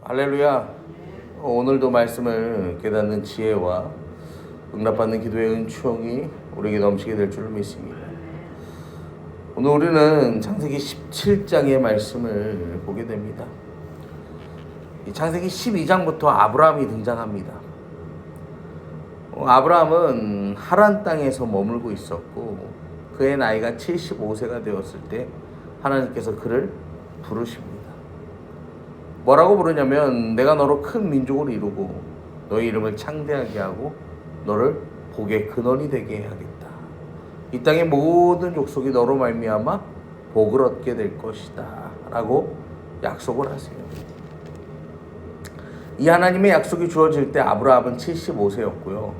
할렐루야. 오늘도 말씀을 깨닫는 지혜와 응답받는 기도의 은총이 우리에게 넘치게 될 줄 믿습니다. 오늘 우리는 창세기 17장의 말씀을 보게 됩니다. 이 창세기 12장부터 아브라함이 등장합니다. 아브라함은 하란 땅에서 머물고 있었고 그의 나이가 75세가 되었을 때 하나님께서 그를 부르십니다. 뭐라고 부르냐면 내가 너로 큰 민족을 이루고 너의 이름을 창대하게 하고 너를 복의 근원이 되게 하겠다. 이 땅의 모든 족속이 너로 말미암아 복을 얻게 될 것이다 라고 약속을 하세요. 이 하나님의 약속이 주어질 때 아브라함은 75세였고요.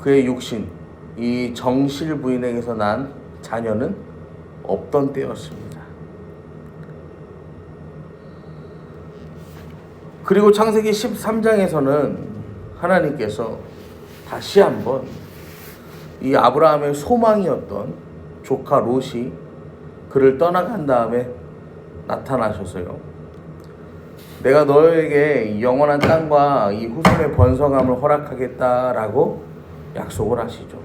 그의 육신, 이 정실 부인에게서 난 자녀는 없던 때였습니다. 그리고 창세기 13장에서는 하나님께서 다시 한번 이 아브라함의 소망이었던 조카 롯이 그를 떠나간 다음에 나타나셔서요. 내가 너에게 영원한 땅과 이 후손의 번성함을 허락하겠다라고 약속을 하시죠.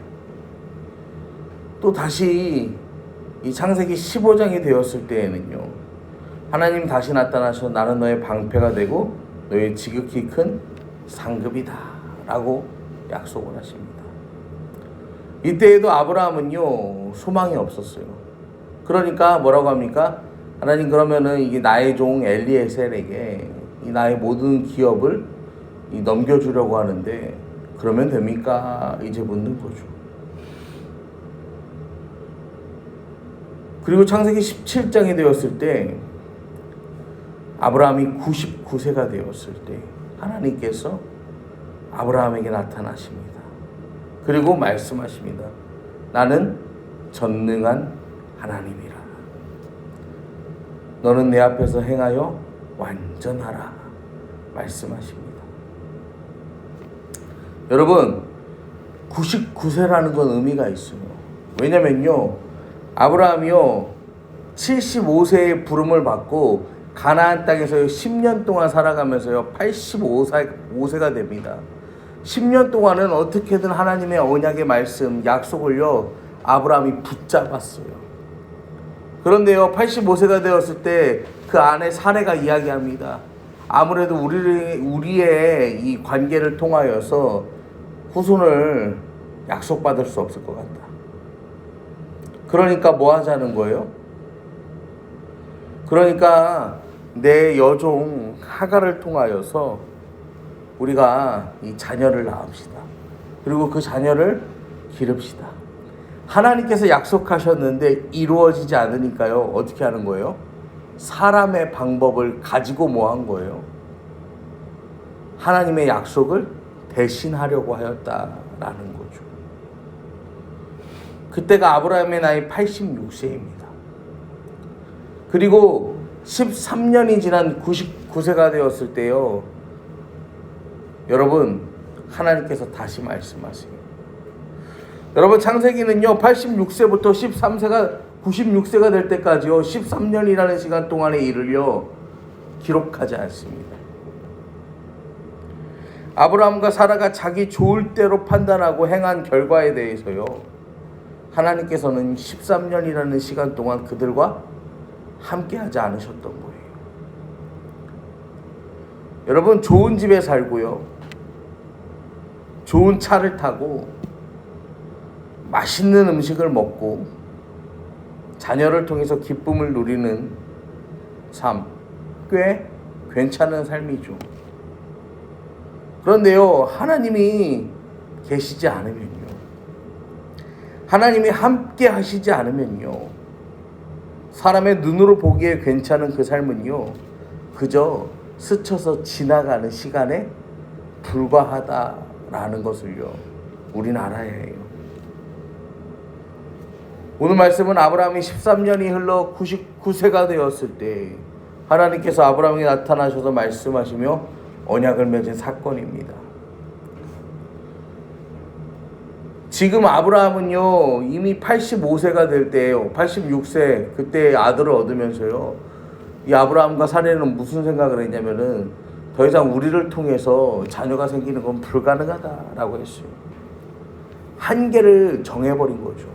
또 다시 이 창세기 15장이 되었을 때에는요. 하나님 다시 나타나셔서 나는 너의 방패가 되고 너의 지극히 큰 상급이다 라고 약속을 하십니다. 이때에도 아브라함은요 소망이 없었어요. 그러니까 뭐라고 합니까? 하나님 그러면은 이게 나의 종 엘리에셀에게 이 나의 모든 기업을 넘겨주려고 하는데 그러면 됩니까? 이제 묻는 거죠. 그리고 창세기 17장이 되었을 때 아브라함이 99세가 되었을 때 하나님께서 아브라함에게 나타나십니다. 그리고 말씀하십니다. 나는 전능한 하나님이라. 너는 내 앞에서 행하여 완전하라. 말씀하십니다. 여러분 99세라는 건 의미가 있어요. 왜냐면요 아브라함이요 75세의 부름을 받고 가나안 땅에서 10년 동안 살아가면서요 85세가 됩니다. 10년 동안은 어떻게든 하나님의 언약의 말씀, 약속을요 아브라함이 붙잡았어요. 그런데요 85세가 되었을 때 그 아내 사레가 이야기합니다. 아무래도 우리의 이 관계를 통하여서 후손을 약속받을 수 없을 것 같다. 그러니까 뭐 하자는 거예요? 그러니까 내 여종 하갈을 통하여서 우리가 이 자녀를 낳읍시다. 그리고 그 자녀를 기릅시다. 하나님께서 약속하셨는데 이루어지지 않으니까요. 어떻게 하는 거예요? 사람의 방법을 가지고 뭐 한 거예요? 하나님의 약속을 대신하려고 하였다라는 거죠. 그때가 아브라함의 나이 86세입니다. 그리고 13년이 지난 99세가 되었을 때요. 여러분 하나님께서 다시 말씀하세요. 여러분 창세기는요 86세부터 13세가 96세가 될 때까지요 13년이라는 시간 동안의 일을요 기록하지 않습니다. 아브라함과 사라가 자기 좋을 대로 판단하고 행한 결과에 대해서요 하나님께서는 13년이라는 시간 동안 그들과 함께하지 않으셨던 거예요. 여러분 좋은 집에 살고요 좋은 차를 타고 맛있는 음식을 먹고 자녀를 통해서 기쁨을 누리는 삶 꽤 괜찮은 삶이죠. 그런데요 하나님이 계시지 않으면요 하나님이 함께 하시지 않으면요 사람의 눈으로 보기에 괜찮은 그 삶은요 그저 스쳐서 지나가는 시간에 불과하다라는 것을요 우리는 알아야 해요. 오늘 말씀은 아브라함이 13년이 흘러 99세가 되었을 때 하나님께서 아브라함에게 나타나셔서 말씀하시며 언약을 맺은 사건입니다. 지금 아브라함은요 이미 85세가 될 때예요. 86세 그때 아들을 얻으면서요 이 아브라함과 사례는 무슨 생각을 했냐면은 더 이상 우리를 통해서 자녀가 생기는 건 불가능하다라고 했어요. 한계를 정해버린 거죠.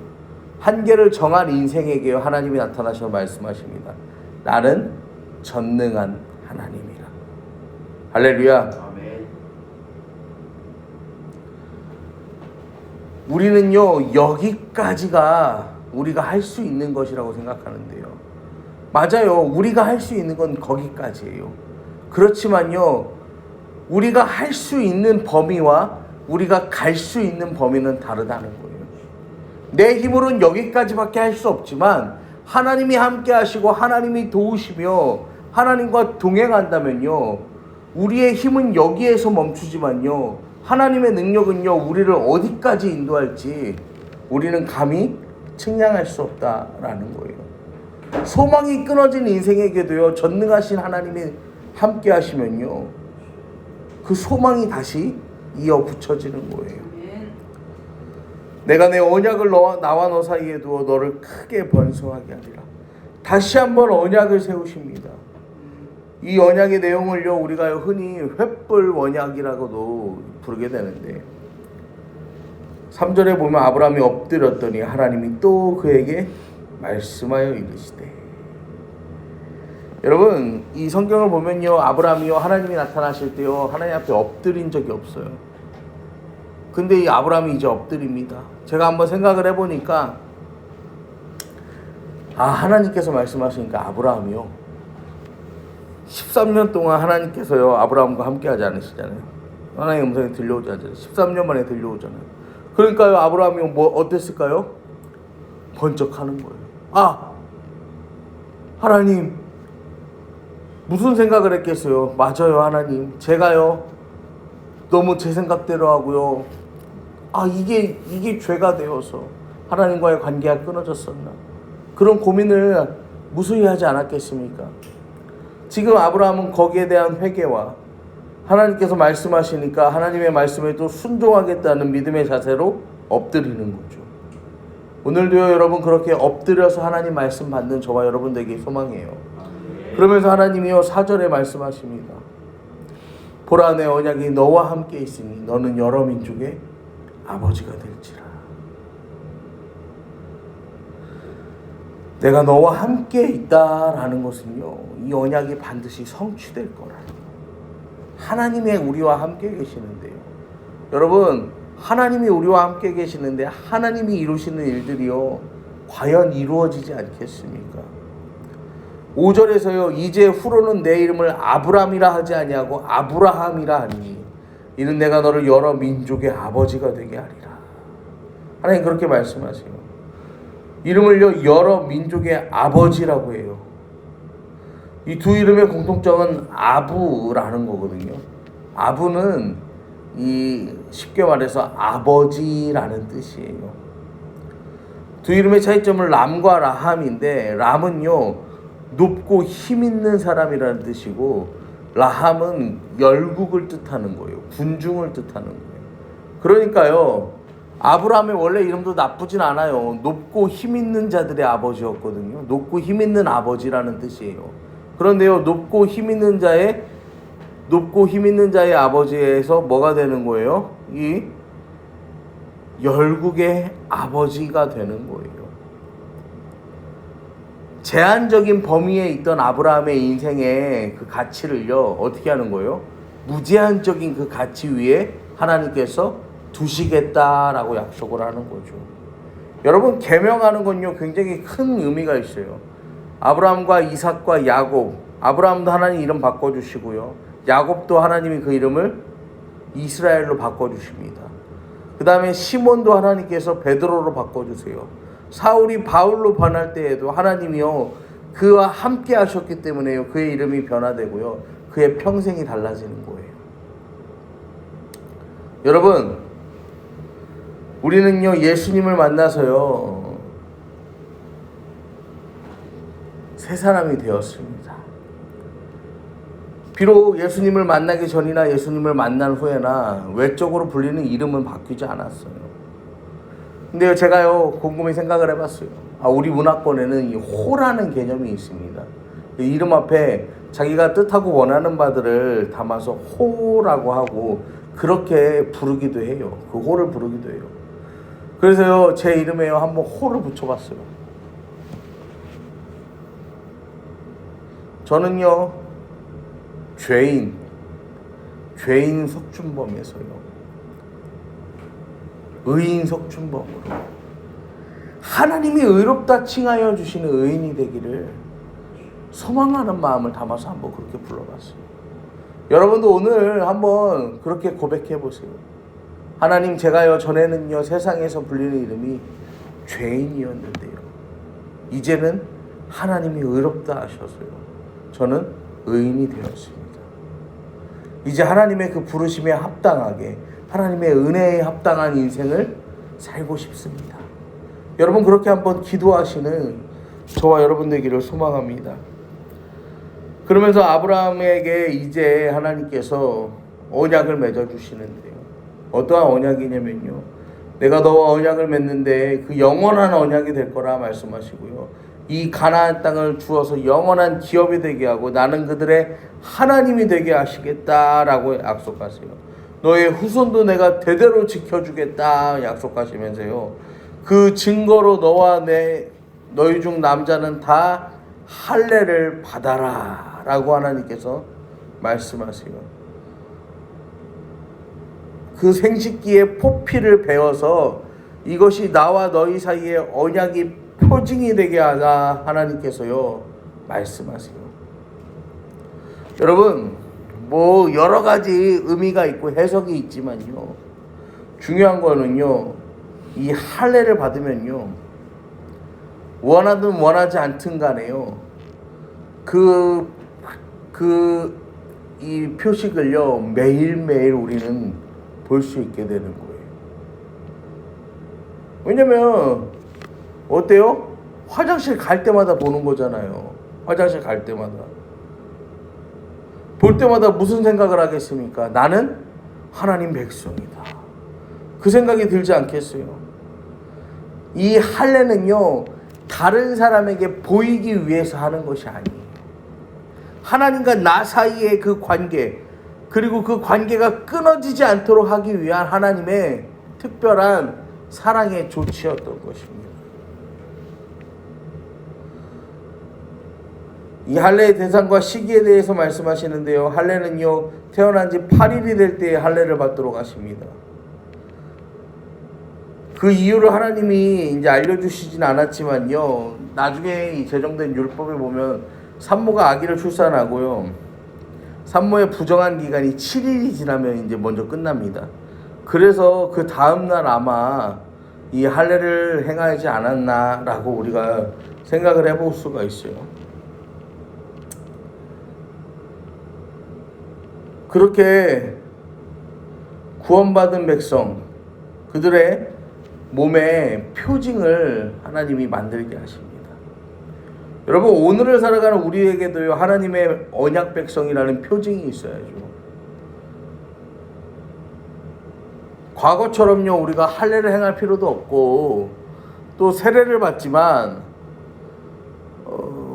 한계를 정한 인생에게 하나님이 나타나셔서 말씀하십니다. 나는 전능한 하나님이라. 할렐루야. 아멘. 우리는요, 여기까지가 우리가 할 수 있는 것이라고 생각하는데요. 맞아요. 우리가 할 수 있는 건 거기까지예요. 그렇지만요, 우리가 할 수 있는 범위와 우리가 갈 수 있는 범위는 다르다는 거예요. 내 힘으로는 여기까지밖에 할 수 없지만 하나님이 함께 하시고 하나님이 도우시며 하나님과 동행한다면요, 우리의 힘은 여기에서 멈추지만요, 하나님의 능력은요, 우리를 어디까지 인도할지 우리는 감히 측량할 수 없다라는 거예요. 소망이 끊어진 인생에게도요, 전능하신 하나님이 함께 하시면요, 그 소망이 다시 이어 붙여지는 거예요. 내가 내 언약을 나와 너 사이에 두어 너를 크게 번성하게 하리라. 다시 한번 언약을 세우십니다. 이 언약의 내용을요, 우리가 흔히 횃불 언약이라고도 부르게 되는데, 3절에 보면 아브라함이 엎드렸더니 하나님이 또 그에게 말씀하여 이르시되. 여러분, 이 성경을 보면요, 아브라함이요, 하나님이 나타나실 때요, 하나님 앞에 엎드린 적이 없어요. 근데 이 아브라함이 이제 엎드립니다. 제가 한번 생각을 해보니까, 하나님께서 말씀하시니까 아브라함이요, 13년 동안 하나님께서요, 아브라함과 함께 하지 않으시잖아요. 하나님의 음성이 들려오지 않잖아요. 13년 만에 들려오잖아요. 그러니까요, 아브라함이 어땠을까요? 번쩍하는 거예요. 하나님, 무슨 생각을 했겠어요? 맞아요, 하나님. 제가요, 너무 제 생각대로 하고요. 이게 죄가 되어서 하나님과의 관계가 끊어졌었나? 그런 고민을 무수히 하지 않았겠습니까? 지금 아브라함은 거기에 대한 회개와 하나님께서 말씀하시니까 하나님의 말씀에 또 순종하겠다는 믿음의 자세로 엎드리는 거죠. 오늘도요, 여러분 그렇게 엎드려서 하나님 말씀 받는 저와 여러분들에게 소망이에요. 그러면서 하나님이요, 4절에 말씀하십니다. 보라, 내 언약이 너와 함께 있으니 너는 여러 민족의 아버지가 될지라. 내가 너와 함께 있다라는 것은요, 이 언약이 반드시 성취될 거라는 거예요. 하나님의 우리와 함께 계시는데요, 여러분, 하나님이 우리와 함께 계시는데 하나님이 이루시는 일들이요, 과연 이루어지지 않겠습니까? 5절에서요, 이제 후로는 내 이름을 아브람이라 하지 아니하고 아브라함이라 하니 이는 내가 너를 여러 민족의 아버지가 되게 하리라. 하나님 그렇게 말씀하세요. 이름을요, 여러 민족의 아버지라고 해요. 이 두 이름의 공통점은 아부라는 거거든요. 아부는 쉽게 말해서 아버지라는 뜻이에요. 두 이름의 차이점은 람과 라함인데, 람은요, 높고 힘 있는 사람이라는 뜻이고, 라함은 열국을 뜻하는 거예요. 군중을 뜻하는 거예요. 그러니까요, 아브라함의 원래 이름도 나쁘진 않아요. 높고 힘 있는 자들의 아버지였거든요. 높고 힘 있는 아버지라는 뜻이에요. 그런데요, 높고 힘 있는 자의 아버지에서 뭐가 되는 거예요? 이 열국의 아버지가 되는 거예요. 제한적인 범위에 있던 아브라함의 인생의 그 가치를요, 어떻게 하는 거예요? 무제한적인 그 가치 위에 하나님께서 두시겠다라고 약속을 하는 거죠. 여러분, 계명하는 건요, 굉장히 큰 의미가 있어요. 아브라함과 이삭과 야곱, 아브라함도 하나님 이름 바꿔주시고요, 야곱도 하나님이 그 이름을 이스라엘로 바꿔주십니다. 그 다음에 시몬도 하나님께서 베드로로 바꿔주세요. 사울이 바울로 변할 때에도 하나님이요, 그와 함께 하셨기 때문에요, 그의 이름이 변화되고요, 그의 평생이 달라지는 거예요. 여러분, 우리는요, 예수님을 만나서요, 새 사람이 되었습니다. 비록 예수님을 만나기 전이나 예수님을 만난 후에나 외적으로 불리는 이름은 바뀌지 않았어요. 근데요, 제가요, 곰곰이 생각을 해봤어요. 우리 문화권에는 이 호라는 개념이 있습니다. 이름 앞에 자기가 뜻하고 원하는 바들을 담아서 호라고 하고 그렇게 부르기도 해요. 그 호를 부르기도 해요. 그래서요, 제 이름에요 한번 호를 붙여봤어요. 저는요, 죄인 석준범에서요, 의인 석준범으로 하나님이 의롭다 칭하여 주시는 의인이 되기를 소망하는 마음을 담아서 한번 그렇게 불러봤어요. 여러분도 오늘 한번 그렇게 고백해 보세요. 하나님, 제가요 전에는요 세상에서 불리는 이름이 죄인이었는데요, 이제는 하나님이 의롭다 하셔서요 저는 의인이 되었습니다. 이제 하나님의 그 부르심에 합당하게, 하나님의 은혜에 합당한 인생을 살고 싶습니다. 여러분 그렇게 한번 기도하시는 저와 여러분 되기를 소망합니다. 그러면서 아브라함에게 이제 하나님께서 언약을 맺어주시는데요, 어떠한 언약이냐면요, 내가 너와 언약을 맺는데 그 영원한 언약이 될 거라 말씀하시고요, 이 가나안 땅을 주어서 영원한 기업이 되게 하고 나는 그들의 하나님이 되게 하시겠다라고 약속하세요. 너의 후손도 내가 대대로 지켜주겠다 약속하시면서요, 그 증거로 너와 너희 중 남자는 다 할례를 받아라 라고 하나님께서 말씀하세요. 그 생식기의 포피를 베어서 이것이 나와 너희 사이에 언약이 표징이 되게 하자 하나님께서요 말씀하세요. 여러분 뭐 여러 가지 의미가 있고 해석이 있지만요, 중요한 거는요, 이 할례를 받으면요, 원하든 원하지 않든 간에요, 이 표식을요 매일매일 우리는 볼 수 있게 되는 거예요. 왜냐면 어때요? 화장실 갈 때마다 보는 거잖아요. 화장실 갈 때마다 볼 때마다 무슨 생각을 하겠습니까? 나는 하나님 백성이다, 그 생각이 들지 않겠어요? 이 할례는요 다른 사람에게 보이기 위해서 하는 것이 아니에요. 하나님과 나 사이의 그 관계, 그리고 그 관계가 끊어지지 않도록 하기 위한 하나님의 특별한 사랑의 조치였던 것입니다. 이 할례의 대상과 시기에 대해서 말씀하시는데요, 할례는요 태어난 지 8일이 될 때에 할례를 받도록 하십니다. 그 이유를 하나님이 이제 알려주시진 않았지만요, 나중에 이 제정된 율법에 보면 산모가 아기를 출산하고요, 산모의 부정한 기간이 7일이 지나면 이제 먼저 끝납니다. 그래서 그 다음날 아마 이 할례를 행하지 않았나라고 우리가 생각을 해볼 수가 있어요. 그렇게 구원받은 백성, 그들의 몸에 표징을 하나님이 만들게 하십니다. 여러분 오늘을 살아가는 우리에게도요 하나님의 언약 백성이라는 표징이 있어야죠. 과거처럼요 우리가 할례를 행할 필요도 없고 또 세례를 받지만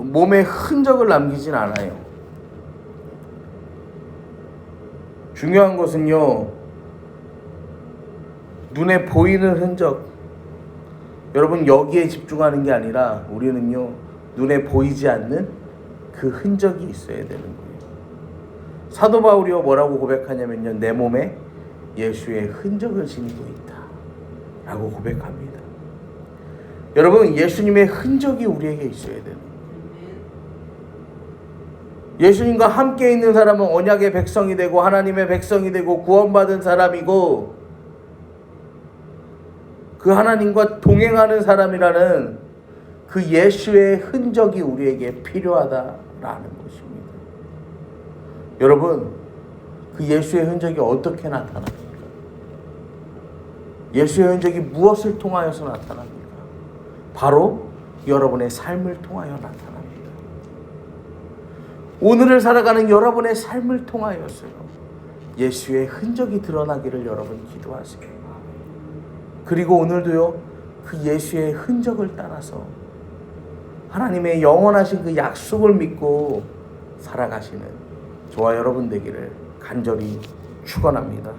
몸에 흔적을 남기진 않아요. 중요한 것은요 눈에 보이는 흔적, 여러분 여기에 집중하는 게 아니라 우리는요 눈에 보이지 않는 그 흔적이 있어야 되는 거예요. 사도 바울이요 뭐라고 고백하냐면요, 내 몸에 예수의 흔적을 지니고 있다 라고 고백합니다. 여러분 예수님의 흔적이 우리에게 있어야 되는 거예요. 예수님과 함께 있는 사람은 언약의 백성이 되고 하나님의 백성이 되고 구원받은 사람이고 그 하나님과 동행하는 사람이라는 그 예수의 흔적이 우리에게 필요하다라는 것입니다. 여러분 그 예수의 흔적이 어떻게 나타납니까? 예수의 흔적이 무엇을 통하여서 나타납니까? 바로 여러분의 삶을 통하여 나타납니다. 오늘을 살아가는 여러분의 삶을 통하여서요 예수의 흔적이 드러나기를 여러분 기도하세요. 그리고 오늘도요 그 예수의 흔적을 따라서 하나님의 영원하신 그 약속을 믿고 살아가시는 저와 여러분 되기를 간절히 축원합니다.